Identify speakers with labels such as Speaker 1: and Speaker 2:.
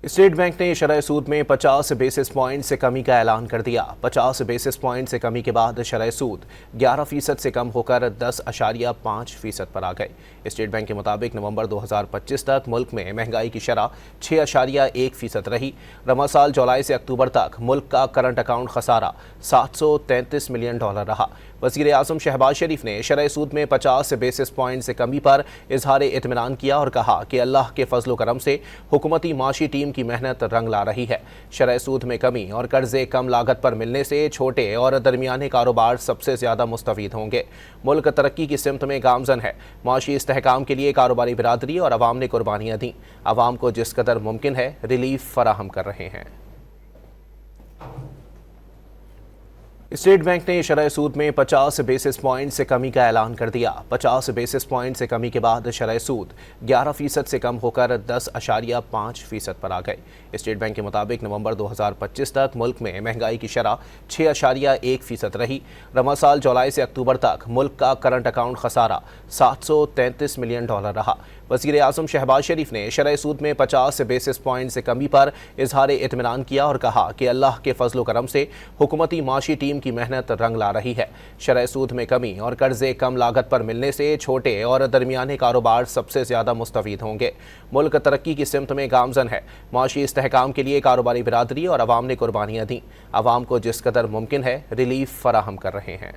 Speaker 1: State bank ने शरह सूद में 50 बेसिस पॉइंट से कमी का ऐलान कर दिया। 50 बेसिस पॉइंट से कमी के बाद शरह सूद 11% से कम होकर 10.5% पर आ गए। स्टेट बैंक के मुताबिक नवंबर 2025 तक मुल्क में महंगाई की शरह 6.1% रही। रमा साल जुलाई से अक्टूबर तक मुल्क का करंट अकाउंट खसारा $733 मिलियन रहा। वज़ीर आज़म शहबाज शरीफ ने शरह सूद में 50 बेसिस पॉइंट से कमी पर इजहार इत्मीनान किया और कहा कि अल्लाह के फजल करम से हुकूमती माशी टीम की मेहनत रंग ला रही है। शरह सूद में कमी और कर्जे कम लागत पर मिलने से छोटे और दरमियाने कारोबार सबसे ज्यादा मुस्तफीद होंगे। मुल्क तरक्की की सिमत में गामजन है। माशी इस्तेहकाम के लिए कारोबारी बिरादरी और अवाम ने कुर्बानियां दी। अवाम को जिस कदर मुमकिन है रिलीफ फराहम कर रहे हैं। स्टेट बैंक ने शरह सूद में 50 बेसिस पॉइंट से कमी का ऐलान कर दिया। 50 बेसिस पॉइंट से कमी के बाद शरह सूद 11% से कम होकर 10.5% पर आ गए। स्टेट बैंक के मुताबिक नवंबर 2025 तक मुल्क में महंगाई की शरह 6.1% रही। रमा साल जुलाई से अक्टूबर तक मुल्क का करंट अकाउंट खसारा $733 मिलियन रहा। वज़ीर आज़म शहबाज शरीफ ने शरह सूद में 50 बेसिस पॉइंट से कमी पर इजहार इत्मीनान किया और कहा कि अल्लाह के फजल करम से हुकूमती माशी टीम की मेहनत रंग ला रही है। शरह सूद में कमी और कर्जे कम लागत पर मिलने से छोटे और दरमियाने कारोबार सबसे ज्यादा मुस्तफीद होंगे। मुल्क तरक्की की सिमत में गामजन है। माशी इस्तेहकाम के लिए कारोबारी बिरादरी और अवाम ने कुर्बानियां दी। अवाम को जिस कदर मुमकिन है रिलीफ फराहम कर रहे हैं।